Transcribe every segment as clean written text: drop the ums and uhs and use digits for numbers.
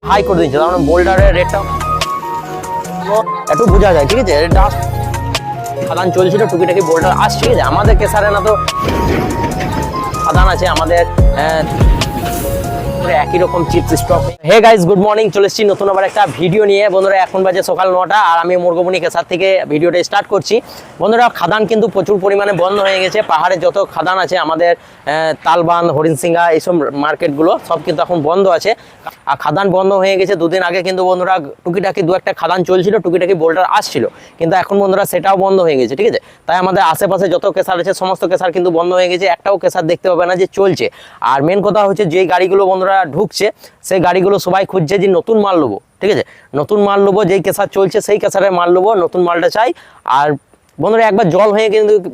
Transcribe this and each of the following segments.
High করে দিচ্ছে, তার মানে বোল্ডারের রেটটা একটু বোঝা যায়। ঠিক আছে, ডাস্ট খাদান চলছিল, টুকিটাকি বোল্ডার আসছে। ঠিক আছে, আমাদের কেসারে না তো খাদান আছে আমাদের একই রকম chips stock. Hey guys, good morning, চলে এসেছি নতুন আবার একটা ভিডিও নিয়ে। বন্ধুরা এখন বাজে সকাল 9টা আর আমি মুরগমণি কেসার থেকে ভিডিওটা স্টার্ট করছি। বন্ধুরা খাদান কিন্তু প্রচুর পরিমাণে বন্ধ হয়ে গেছে। পাহাড়ে যত খাদান আছে আমাদের তালবান, হরিণসিংহা এইসব মার্কেটগুলো সব কিন্তু এখন বন্ধ আছে। আর খাদান বন্ধ হয়ে গেছে দুদিন আগে, কিন্তু বন্ধুরা টুকিটাকি দু একটা খাদান চলছিল, টুকিটাকি বোল্ডার আসছিল, কিন্তু এখন বন্ধুরা সেটাও বন্ধ হয়ে গেছে। ঠিক আছে, তাই আমাদের আশেপাশে যত কেসার আছে সমস্ত কেসার কিন্তু বন্ধ হয়ে গেছে, একটাও কেসার দেখতে পাবে না যে চলছে। আর মেন কথা হচ্ছে যে গাড়িগুলো বন্ধুরা ঢুকছে সেই গাড়িগুলো সবাই খুঁজছে যে নতুন মাল নেবো। ঠিক আছে, নতুন মাল নেবো, যেই কেসার চলছে সেই কেসারে মাল নেবো, নতুন মালটা চাই। আর বন্ধুরা একবার জল হয়ে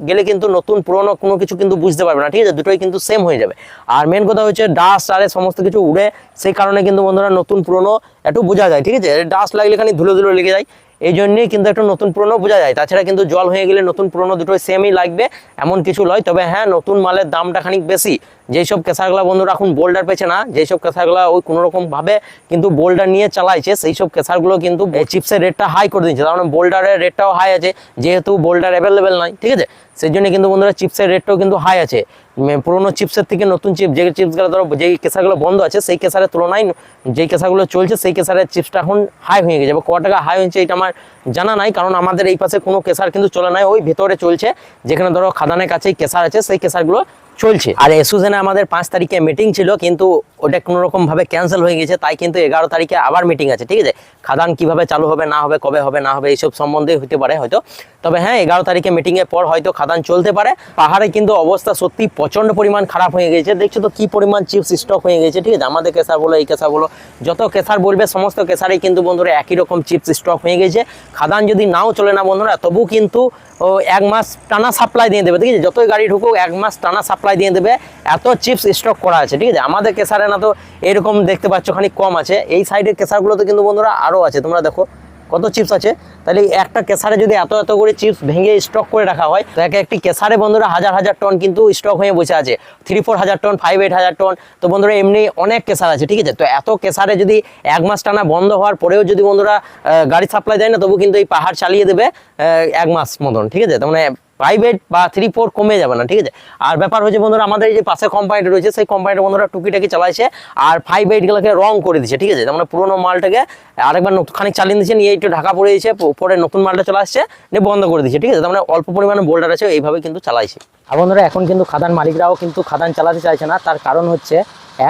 গেলে কিন্তু নতুন পুরোনো কোনো কিছু কিন্তু বুঝতে পারবে না। ঠিক আছে, দুটোই কিন্তু সেম হয়ে যাবে। আর মেন কথা হচ্ছে ডাস্ট আরে সমস্ত কিছু উড়ে, সেই কারণে কিন্তু বন্ধুরা নতুন পুরোনো একটু বোঝা যায়। ঠিক আছে, ডাস্ট লাগলে খানি ধুলো ধুলো লেগে যায়, এই জন্যই কিন্তু একটু নতুন পুরোনো বোঝা যায়। তাছাড়া কিন্তু জল হয়ে গেলে নতুন পুরোনো দুটোই সেমই লাগবে এমন কিছু নয়। তবে হ্যাঁ, নতুন মালের দামটা খানিক বেশি। যেসব কেসারগুলো বন্ধুরা এখন বোল্ডার পেছে না, যেসব কেসারগুলো ওই কোনোরকম ভাবে কিন্তু বোল্ডার নিয়ে চালাইছে, সেই সব কেসারগুলো কিন্তু চিপসের রেটটা হাই করে দিচ্ছে। তার মানে বোল্ডারের রেটটাও হাই আছে, যেহেতু বোল্ডার অ্যাভেলেবেল নাই। ঠিক আছে, সেই জন্য কিন্তু বন্ধুরা চিপসের রেটটাও কিন্তু হাই আছে। পুরোনো চিপসের থেকে নতুন চিপস, যে চিপসগুলো ধরো যেই কেসারগুলো বন্ধ আছে সেই কেসারের তুলনায় যেই কেসারগুলো চলছে সেই কেসারের চিপসটা এখন হাই হয়ে গেছে। ক টাকা হাই হয়েছে এটা আমার জানা নাই, কারণ আমাদের এই পাশে কোনো কেসার কিন্তু চলে নাই, ওই ভেতরে চলছে যেখানে ধরো খাদানের কাছেই কেসার আছে সেই কেসারগুলো চলছে। আর এসোজেনে আমাদের 5 তারিখে মিটিং ছিল, কিন্তু ওটা কোনো রকম ভাবে ক্যান্সেল হয়ে গেছে, তাই কিন্তু 11 তারিখে আবার মিটিং আছে। ঠিক আছে, খাদান কিভাবে চালু হবে না হবে, কবে হবে না হবে এইসব সম্বন্ধে হতে পারে হয়তো। তবে হ্যাঁ, 11 তারিখে মিটিংয়ের পর হয়তো খাদান চলতে পারে। পাহাড়ে কিন্তু অবস্থা সত্যি প্রচণ্ড পরিমাণ খারাপ হয়ে গেছে, দেখছো তো কি পরিমাণ চিপস স্টক হয়ে গেছে। ঠিক আছে, আমাদের কেসার বলো এই কেসার বলো, যত কেসার বলবে সমস্ত কেসারেই কিন্তু বন্ধুরা একই রকম চিপস স্টক হয়ে গেছে। খাদান যদি নাও চলে না বন্ধুরা, তবু কিন্তু 1 মাস টানা সাপ্লাই দিয়ে দেবে। ঠিক আছে, যতই গাড়ি ঢুকুক 1 মাস টানা সাপ্লাই দিয়ে দেবে, এত চিপস স্টক করা আছে। ঠিক আছে, আমাদের কেসারে না তো এরকম দেখতে পাচ্ছ খানিক কম আছে, এই সাইডের কেসারগুলোতে কিন্তু বন্ধুরা আরও আছে। তোমরা দেখো কত চিপস আছে। তাহলে একটা কেসারে যদি এত এত করে চিপস ভেঙে স্টক করে রাখা হয়, তো একটি কেসারে বন্ধুরা হাজার হাজার টন কিন্তু স্টক হয়ে বসে আছে। 3-4 হাজার টন, 5-8 হাজার টন। তো বন্ধুরা এমনি অনেক কেসার আছে। ঠিক আছে, তো এত কেসারে যদি 1 মাস টানা বন্ধ হওয়ার পরেও যদি বন্ধুরা গাড়ি সাপ্লাই দেয় না, তবু কিন্তু এই পাহাড় চালিয়ে দেবে 1 মাস মতন। ঠিক আছে, তার মানে প্রাইভেট বা 3-4 কমে যাবে না। ঠিক আছে, আর ব্যাপার হচ্ছে বন্ধুরা আমাদের এই যে পাশে কোম্পানিটা রয়েছে সেই কোম্পানিটা বন্ধুরা টুকিটাকি চালাইছে আর 5-8 রং করে দিচ্ছে। ঠিক আছে, তার মানে পুরোনো মালটাকে আরেকবার খানিক চালিয়ে দিচ্ছে, নিয়ে একটু ঢাকা পড়ে দিয়েছে, পরে নতুন মালটা চলে আসছে, নিয়ে বন্ধ করে দিচ্ছে। ঠিক আছে, তার মানে অল্প পরিমাণে বোল্ডার আছে, এইভাবে কিন্তু চালাইছে। আর বন্ধুরা এখন কিন্তু খাদান মালিকরাও কিন্তু খাদান চালাতে চাইছে না, তার কারণ হচ্ছে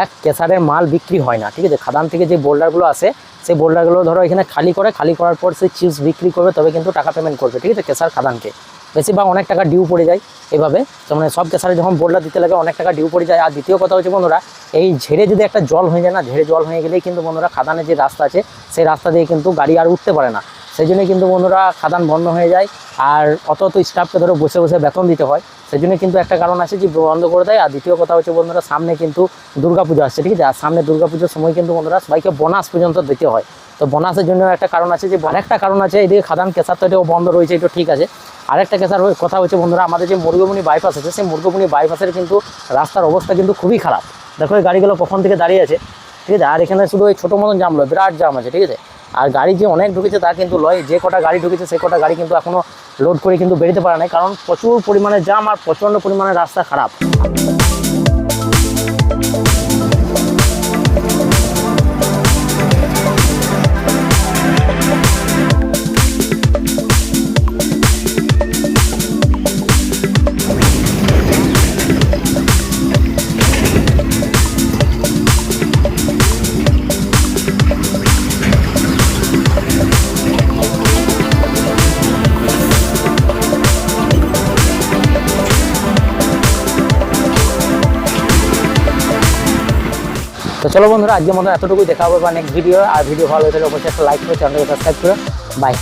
এক কেসারের মাল বিক্রি হয় না। ঠিক আছে, খাদান থেকে যে বোল্ডারগুলো আসে সেই বোল্ডারগুলো ধরো এখানে খালি করার পর সেই চিপস বিক্রি করবে, তবে কিন্তু টাকা পেমেন্ট করবে। ঠিক আছে, কেসার খাদানকে বেশিরভাগ অনেক টাকা ডিউ পড়ে যায় এভাবে। তো মানে সব কেসারে যখন বোল্ডার দিতে লাগে অনেক টাকা ডিউ পড়ে যায়। আর দ্বিতীয় কথা হচ্ছে বন্ধুরা, এই ঝেড়ে যদি একটা জল হয়ে যায় না, ঝেড়ে জল হয়ে গেলেই কিন্তু বন্ধুরা খাদানের যে রাস্তা আছে সেই রাস্তা দিয়ে কিন্তু গাড়ি আর উঠতে পারে না। সেই জন্য কিন্তু বন্ধুরা খাদান বন্ধ হয়ে যায়, আর অত স্টাফকে ধরো বসে বসে বেতন দিতে হয়। সেই জন্য কিন্তু একটা কারণ আছে যে বন্ধ করে দেয়। আর দ্বিতীয় কথা হচ্ছে বন্ধুরা, সামনে কিন্তু দুর্গাপুজো আসছে। ঠিক আছে, আর সামনে দুর্গাপুজোর সময় কিন্তু বন্ধুরা সবাইকে বোনাস পর্যন্ত দিতে হয়। তো বোনাসের জন্য একটা কারণ আছে, যে আরেকটা কারণ আছে এদিকে খাদান কেসার তো এটাও বন্ধ রয়েছে, এটা ঠিক আছে। আরেকটা কেসার কথা হচ্ছে বন্ধুরা, আমাদের যে মুরগমণি বাইপাস আছে সেই মুরগমণি বাইপাসের কিন্তু রাস্তার অবস্থা কিন্তু খুবই খারাপ। দেখো এই গাড়িগুলো কখন থেকে দাঁড়িয়ে আছে। ঠিক আছে, আর এখানে শুধু ওই ছোটো মতন জাম লয়, বিরাট জাম আছে। ঠিক আছে, আর গাড়ি যে অনেক ঢুকেছে তা কিন্তু লয়, যে কটা গাড়ি ঢুকেছে সেই কটা গাড়ি কিন্তু এখনও লোড করে কিন্তু বেরোতে পারে না, কারণ প্রচুর পরিমাণে জাম আর প্রচণ্ড পরিমাণে রাস্তা খারাপ। তো চলো বন্ধুরা, আজকের মতো এতটুকুই, দেখা হবে বা নেক্সট ভিডিও। আর ভিডিও ভালো হলে অবশ্যই একটা লাইক করে চ্যানেলকে সাবস্ক্রাইব করে বাই।